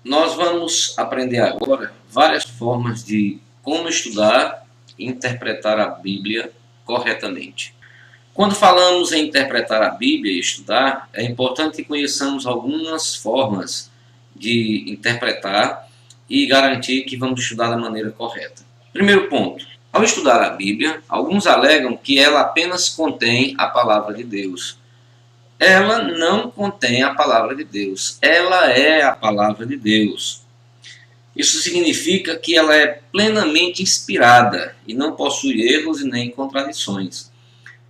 Nós vamos aprender agora várias formas de como estudar e interpretar a Bíblia corretamente. Quando falamos em interpretar a Bíblia e estudar, é importante que conheçamos algumas formas de interpretar e garantir que vamos estudar da maneira correta. Primeiro ponto: ao estudar a Bíblia, alguns alegam que ela apenas contém a palavra de Deus. Ela não contém a palavra de Deus, ela é a palavra de Deus. Isso significa que ela é plenamente inspirada e não possui erros e nem contradições.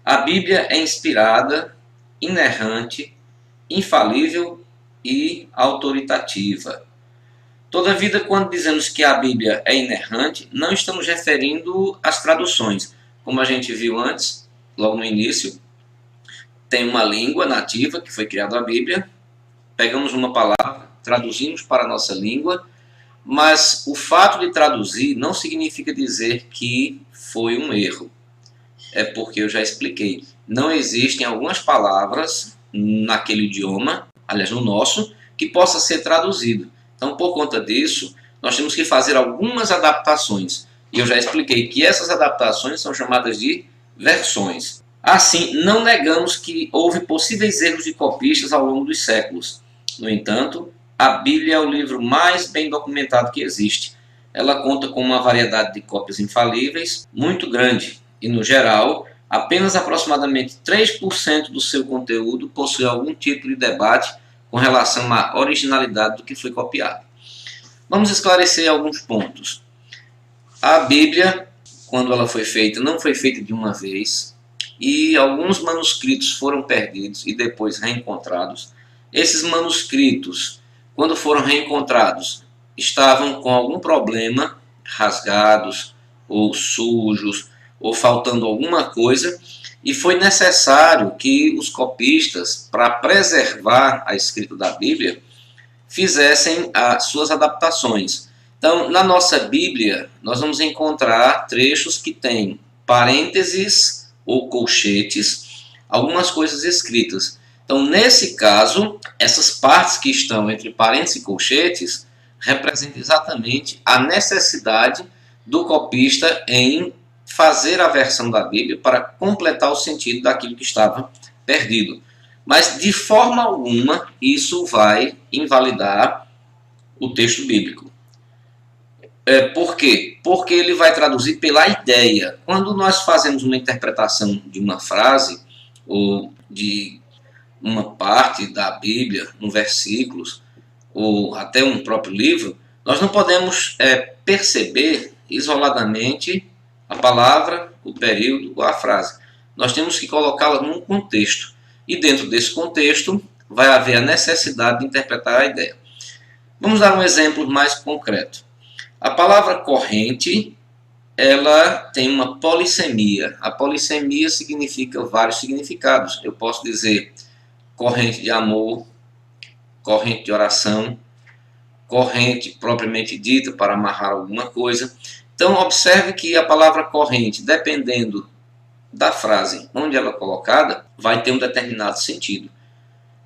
A Bíblia é inspirada, inerrante, infalível e autoritativa. Todavia, quando dizemos que a Bíblia é inerrante, não estamos referindo às traduções. Como a gente viu antes, logo no início, tem uma língua nativa que foi criada a Bíblia, pegamos uma palavra, traduzimos para a nossa língua, mas o fato de traduzir não significa dizer que foi um erro. É porque eu já expliquei. Não existem algumas palavras naquele idioma, aliás no nosso, que possa ser traduzido. Então, por conta disso, nós temos que fazer algumas adaptações. E eu já expliquei que essas adaptações são chamadas de versões. Assim, não negamos que houve possíveis erros de copistas ao longo dos séculos. No entanto, a Bíblia é o livro mais bem documentado que existe. Ela conta com uma variedade de cópias infalíveis muito grande e, no geral, apenas aproximadamente 3% do seu conteúdo possui algum tipo de debate com relação à originalidade do que foi copiado. Vamos esclarecer alguns pontos. A Bíblia, quando ela foi feita, não foi feita de uma vez, e alguns manuscritos foram perdidos e depois reencontrados. Esses manuscritos, quando foram reencontrados, estavam com algum problema, rasgados ou sujos, ou faltando alguma coisa, e foi necessário que os copistas, para preservar a escrita da Bíblia, fizessem as suas adaptações. Então, na nossa Bíblia, nós vamos encontrar trechos que têm parênteses ou colchetes, algumas coisas escritas. Então, nesse caso, essas partes que estão entre parênteses e colchetes representam exatamente a necessidade do copista em fazer a versão da Bíblia para completar o sentido daquilo que estava perdido. Mas, de forma alguma, isso vai invalidar o texto bíblico. Por quê? Porque ele vai traduzir pela ideia. Quando nós fazemos uma interpretação de uma frase ou de uma parte da Bíblia, um versículo, ou até um próprio livro, nós não podemos perceber isoladamente a palavra, o período ou a frase. Nós temos que colocá-la num contexto. E dentro desse contexto vai haver a necessidade de interpretar a ideia. Vamos dar um exemplo mais concreto. A palavra corrente, ela tem uma polissemia. A polissemia significa vários significados. Eu posso dizer corrente de amor, corrente de oração, corrente propriamente dita para amarrar alguma coisa. Então, observe que a palavra corrente, dependendo da frase onde ela é colocada, vai ter um determinado sentido.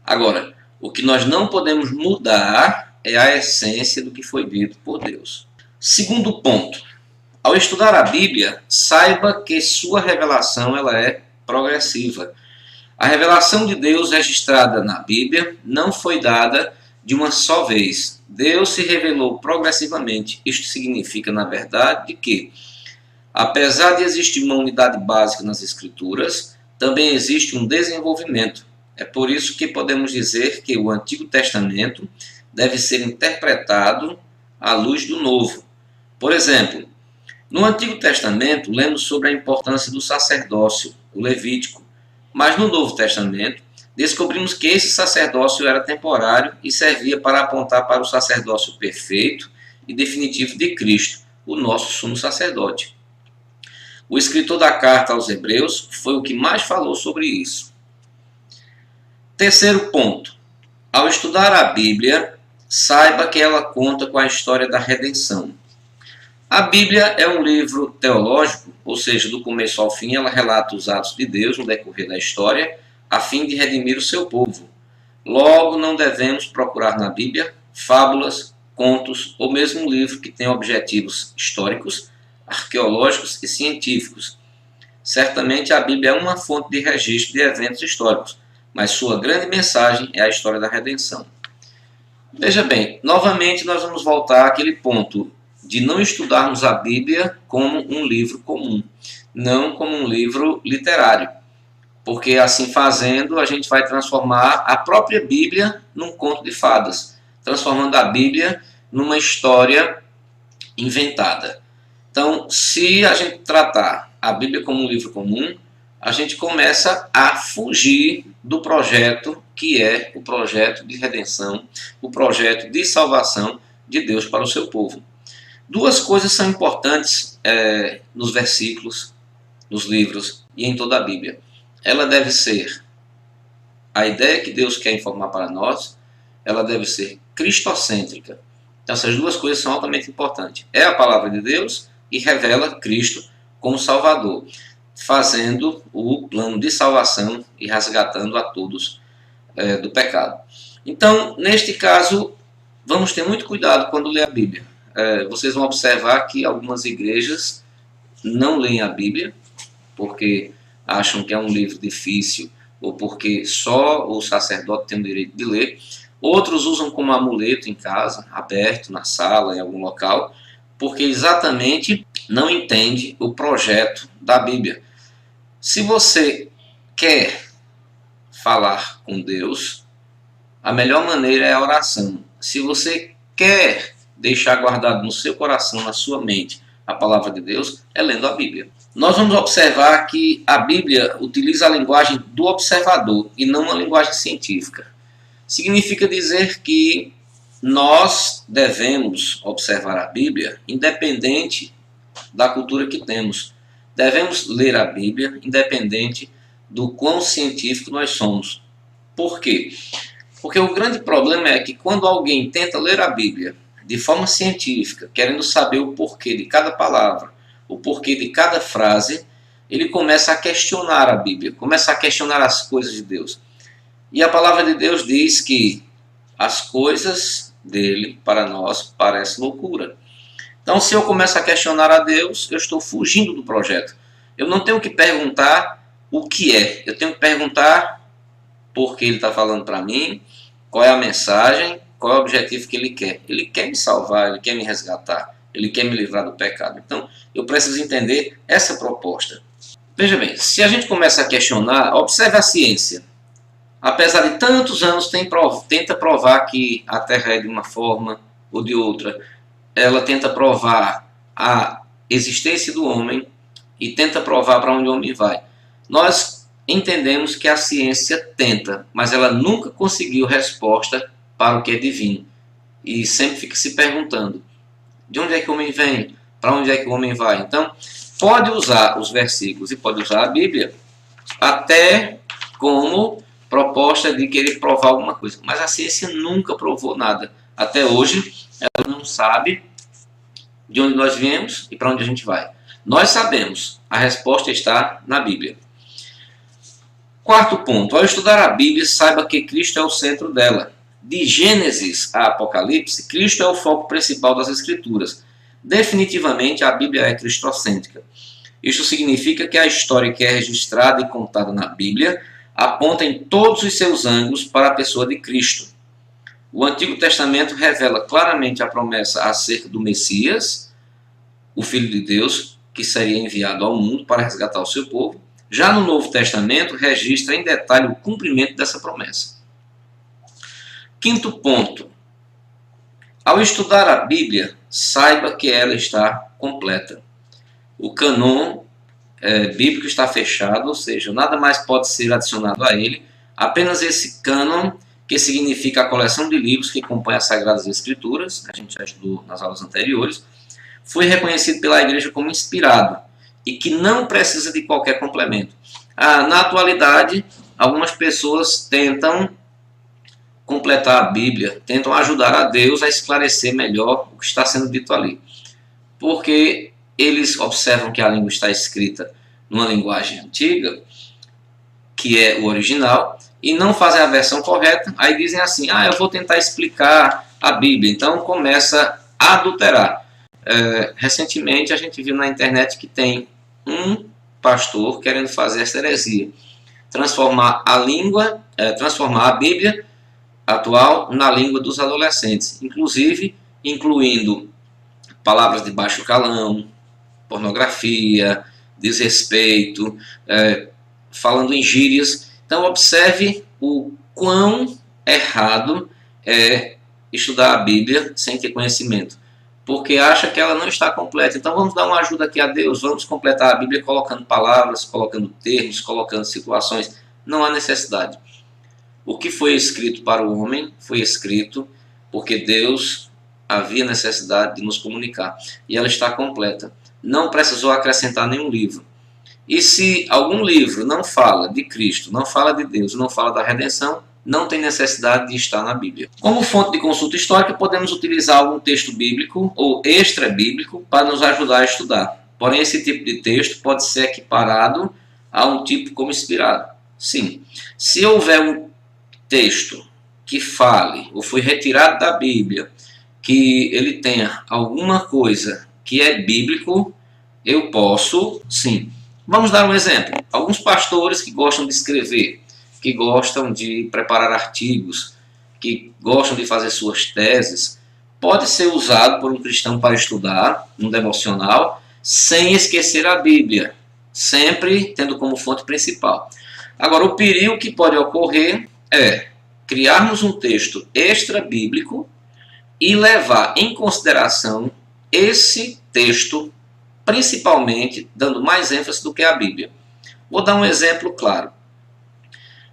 Agora, o que nós não podemos mudar é a essência do que foi dito por Deus. Segundo ponto, ao estudar a Bíblia, saiba que sua revelação ela é progressiva. A revelação de Deus registrada na Bíblia não foi dada de uma só vez. Deus se revelou progressivamente. Isto significa, na verdade, que, apesar de existir uma unidade básica nas Escrituras, também existe um desenvolvimento. É por isso que podemos dizer que o Antigo Testamento deve ser interpretado à luz do Novo. Por exemplo, no Antigo Testamento, lemos sobre a importância do sacerdócio, o levítico, mas no Novo Testamento, descobrimos que esse sacerdócio era temporário e servia para apontar para o sacerdócio perfeito e definitivo de Cristo, o nosso sumo sacerdote. O escritor da carta aos Hebreus foi o que mais falou sobre isso. Terceiro ponto, ao estudar a Bíblia, saiba que ela conta com a história da redenção. A Bíblia é um livro teológico, ou seja, do começo ao fim ela relata os atos de Deus no decorrer da história, a fim de redimir o seu povo. Logo, não devemos procurar na Bíblia fábulas, contos ou mesmo um livro que tenha objetivos históricos, arqueológicos e científicos. Certamente a Bíblia é uma fonte de registro de eventos históricos, mas sua grande mensagem é a história da redenção. Veja bem, novamente nós vamos voltar àquele ponto de não estudarmos a Bíblia como um livro comum, não como um livro literário, porque assim fazendo a gente vai transformar a própria Bíblia num conto de fadas, transformando a Bíblia numa história inventada. Então, se a gente tratar a Bíblia como um livro comum, a gente começa a fugir do projeto que é o projeto de redenção, o projeto de salvação de Deus para o seu povo. Duas coisas são importantes nos versículos, nos livros e em toda a Bíblia. Ela deve ser a ideia que Deus quer informar para nós, ela deve ser cristocêntrica. Então, essas duas coisas são altamente importantes. É a palavra de Deus e revela Cristo como Salvador, fazendo o plano de salvação e resgatando a todos do pecado. Então, neste caso, vamos ter muito cuidado quando ler a Bíblia. Vocês vão observar que algumas igrejas não leem a Bíblia, porque acham que é um livro difícil, ou porque só o sacerdote tem o direito de ler. Outros usam como amuleto em casa, aberto, na sala, em algum local, porque exatamente não entende o projeto da Bíblia. Se você quer falar com Deus, a melhor maneira é a oração. Se você quer deixar guardado no seu coração, na sua mente, a palavra de Deus, é lendo a Bíblia. Nós vamos observar que a Bíblia utiliza a linguagem do observador e não uma linguagem científica. Significa dizer que nós devemos observar a Bíblia independente da cultura que temos. Devemos ler a Bíblia independente do quão científico nós somos. Por quê? Porque o grande problema é que quando alguém tenta ler a Bíblia de forma científica, querendo saber o porquê de cada palavra, o porquê de cada frase, ele começa a questionar a Bíblia, começa a questionar as coisas de Deus. E a palavra de Deus diz que as coisas dele, para nós, parecem loucura. Então, se eu começo a questionar a Deus, eu estou fugindo do projeto. Eu não tenho que perguntar o que é, eu tenho que perguntar por que ele está falando para mim, qual é a mensagem, qual é o objetivo que ele quer. Ele quer me salvar, ele quer me resgatar, ele quer me livrar do pecado. Então, eu preciso entender essa proposta. Veja bem, se a gente começa a questionar, observe a ciência. Apesar de tantos anos, tenta provar que a Terra é de uma forma ou de outra. Ela tenta provar a existência do homem e tenta provar para onde o homem vai. Nós entendemos que a ciência tenta, mas ela nunca conseguiu resposta para o que é divino. E sempre fica se perguntando, de onde é que o homem vem? Para onde é que o homem vai? Então, pode usar os versículos e pode usar a Bíblia até como proposta de querer provar alguma coisa. Mas a ciência nunca provou nada. Até hoje, ela não sabe de onde nós viemos e para onde a gente vai. Nós sabemos, a resposta está na Bíblia. Quarto ponto, ao estudar a Bíblia, saiba que Cristo é o centro dela. De Gênesis a Apocalipse, Cristo é o foco principal das Escrituras. Definitivamente, a Bíblia é cristocêntrica. Isto significa que a história que é registrada e contada na Bíblia aponta em todos os seus ângulos para a pessoa de Cristo. O Antigo Testamento revela claramente a promessa acerca do Messias, o Filho de Deus, que seria enviado ao mundo para resgatar o seu povo. Já no Novo Testamento, registra em detalhe o cumprimento dessa promessa. Quinto ponto. Ao estudar a Bíblia, saiba que ela está completa. O cânon bíblico está fechado, ou seja, nada mais pode ser adicionado a ele. Apenas esse cânon, que significa a coleção de livros que compõe as Sagradas Escrituras, a gente já estudou nas aulas anteriores, foi reconhecido pela Igreja como inspirado e que não precisa de qualquer complemento. Na atualidade, algumas pessoas tentam completar a Bíblia, tentam ajudar a Deus a esclarecer melhor o que está sendo dito ali. Porque eles observam que a língua está escrita numa linguagem antiga, que é o original, e não fazem a versão correta, aí dizem assim, eu vou tentar explicar a Bíblia. Então começa a adulterar. Recentemente a gente viu na internet que tem um pastor querendo fazer essa heresia, transformar a Bíblia atual na língua dos adolescentes, inclusive incluindo palavras de baixo calão, pornografia, desrespeito, falando em gírias. Então observe o quão errado é estudar a Bíblia sem ter conhecimento, porque acha que ela não está completa. Então vamos dar uma ajuda aqui a Deus, vamos completar a Bíblia colocando palavras, colocando termos, colocando situações. Não há necessidade. O que foi escrito para o homem foi escrito porque Deus havia necessidade de nos comunicar, e ela está completa. Não precisou acrescentar nenhum livro. E se algum livro não fala de Cristo, não fala de Deus, não fala da redenção, não tem necessidade de estar na Bíblia. Como fonte de consulta histórica, podemos utilizar algum texto bíblico ou extra-bíblico para nos ajudar a estudar. Porém, esse tipo de texto pode ser equiparado a um tipo como inspirado. Sim, se houver um texto que fale ou foi retirado da Bíblia, que ele tenha alguma coisa que é bíblico, eu posso, sim. Vamos dar um exemplo. Alguns pastores que gostam de escrever, que gostam de preparar artigos, que gostam de fazer suas teses, pode ser usado por um cristão para estudar, um devocional, sem esquecer a Bíblia, sempre tendo como fonte principal. Agora, o perigo que pode ocorrer é criarmos um texto extra-bíblico e levar em consideração esse texto, principalmente dando mais ênfase do que a Bíblia. Vou dar um exemplo claro.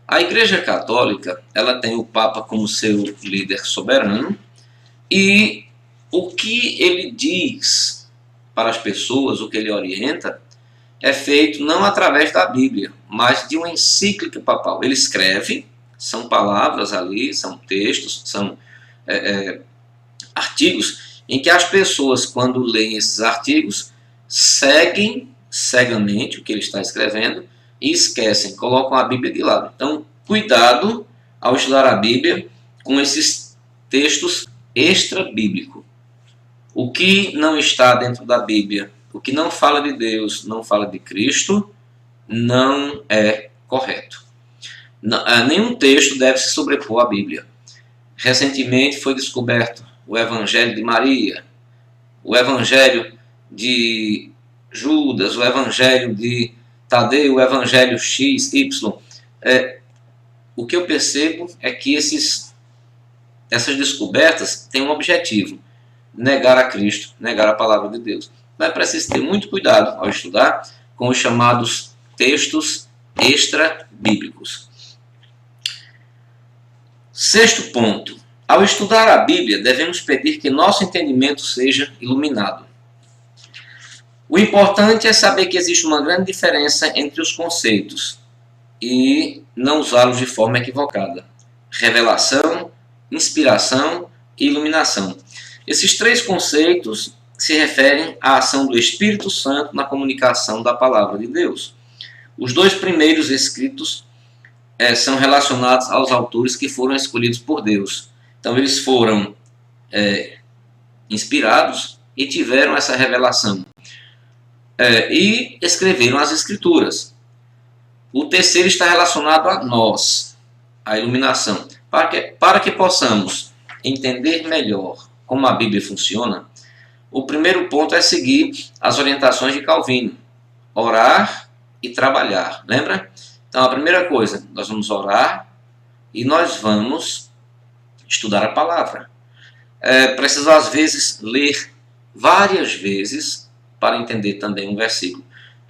A Igreja Católica, ela tem o Papa como seu líder soberano, e o que ele diz para as pessoas, o que ele orienta, é feito não através da Bíblia, mas de uma encíclica papal. Ele escreve, são palavras ali, são textos, são artigos em que as pessoas, quando leem esses artigos, seguem cegamente o que ele está escrevendo e esquecem, colocam a Bíblia de lado. Então, cuidado ao estudar a Bíblia com esses textos extra-bíblicos. O que não está dentro da Bíblia, o que não fala de Deus, não fala de Cristo, não é correto. Nenhum texto deve se sobrepor à Bíblia. Recentemente foi descoberto o Evangelho de Maria, o Evangelho de Judas, o Evangelho de Tadeu, o Evangelho X, Y. O que eu percebo é que essas descobertas têm um objetivo: negar a Cristo, negar a palavra de Deus. Mas é preciso ter muito cuidado ao estudar com os chamados textos extra-bíblicos. Sexto ponto. Ao estudar a Bíblia, devemos pedir que nosso entendimento seja iluminado. O importante é saber que existe uma grande diferença entre os conceitos e não usá-los de forma equivocada. Revelação, inspiração e iluminação. Esses três conceitos se referem à ação do Espírito Santo na comunicação da palavra de Deus. Os dois primeiros escritos são relacionados aos autores que foram escolhidos por Deus. Então eles foram inspirados e tiveram essa revelação. E escreveram as Escrituras. O terceiro está relacionado a nós, a iluminação. Para que possamos entender melhor como a Bíblia funciona, o primeiro ponto é seguir as orientações de Calvino: orar e trabalhar. Lembra? Então a primeira coisa, nós vamos orar e nós vamos estudar a palavra. Preciso às vezes ler várias vezes para entender também um versículo.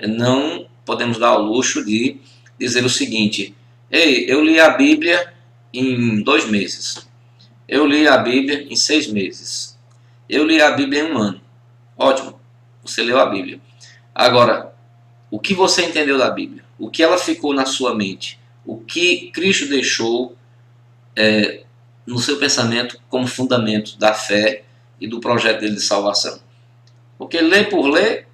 Não podemos dar ao luxo de dizer o seguinte: ei, eu li a Bíblia em 2 meses. Eu li a Bíblia em 6 meses. Eu li a Bíblia em 1 ano. Ótimo, você leu a Bíblia. Agora, o que você entendeu da Bíblia? O que ela ficou na sua mente? O que Cristo deixou no seu pensamento como fundamento da fé e do projeto dele de salvação? Porque ler por ler,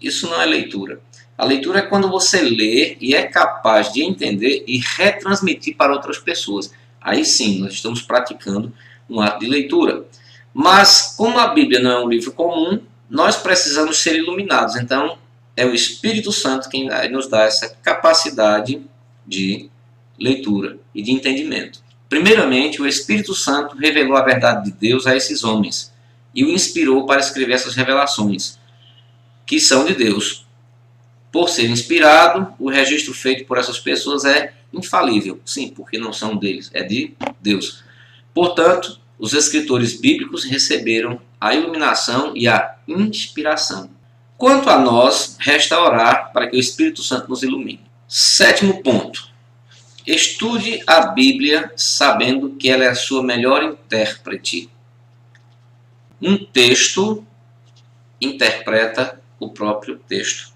isso não é leitura. A leitura é quando você lê e é capaz de entender e retransmitir para outras pessoas. Aí sim, nós estamos praticando um ato de leitura. Mas, como a Bíblia não é um livro comum, nós precisamos ser iluminados. Então, é o Espírito Santo quem nos dá essa capacidade de leitura e de entendimento. Primeiramente, o Espírito Santo revelou a verdade de Deus a esses homens e o inspirou para escrever essas revelações, que são de Deus. Por ser inspirado, o registro feito por essas pessoas é infalível. Sim, porque não são deles, é de Deus. Portanto, os escritores bíblicos receberam a iluminação e a inspiração. Quanto a nós, resta orar para que o Espírito Santo nos ilumine. Sétimo ponto. Estude a Bíblia sabendo que ela é a sua melhor intérprete. Um texto interpreta o próprio texto.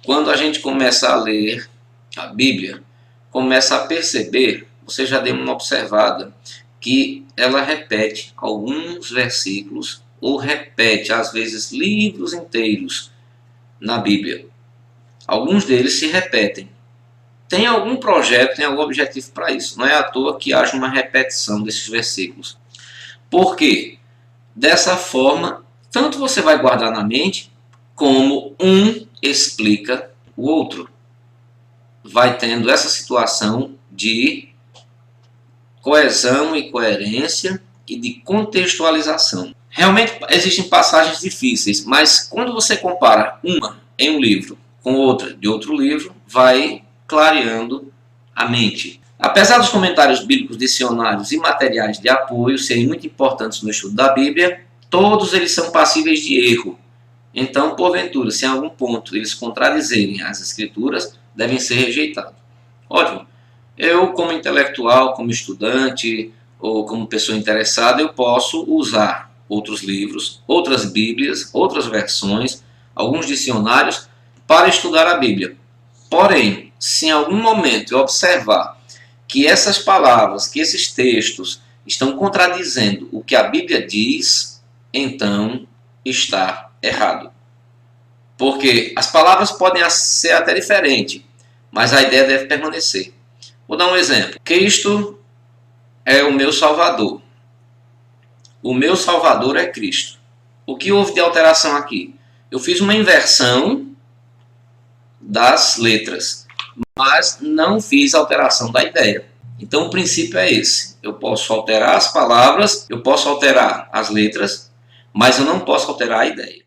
Quando a gente começa a ler a Bíblia, começa a perceber, você já deu uma observada, que ela repete alguns versículos ou repete, às vezes, livros inteiros na Bíblia. Alguns deles se repetem. Tem algum projeto, tem algum objetivo para isso. Não é à toa que haja uma repetição desses versículos. Por quê? Dessa forma, tanto você vai guardar na mente, como um explica o outro. Vai tendo essa situação de coesão e coerência e de contextualização. Realmente existem passagens difíceis, mas quando você compara uma em um livro com outra de outro livro, vai clareando a mente. Apesar dos comentários bíblicos, dicionários e materiais de apoio serem muito importantes no estudo da Bíblia, todos eles são passíveis de erro. Então, porventura, se em algum ponto eles contradizerem as escrituras, devem ser rejeitados. Ótimo. Eu, como intelectual, como estudante ou como pessoa interessada, eu posso usar outros livros, outras bíblias, outras versões, alguns dicionários para estudar a Bíblia. Porém, se em algum momento eu observar que essas palavras, que esses textos estão contradizendo o que a Bíblia diz, então está errado. Porque as palavras podem ser até diferentes, mas a ideia deve permanecer. Vou dar um exemplo. Cristo é o meu Salvador. O meu Salvador é Cristo. O que houve de alteração aqui? Eu fiz uma inversão das letras, mas não fiz alteração da ideia. Então o princípio é esse. Eu posso alterar as palavras, eu posso alterar as letras, mas eu não posso alterar a ideia.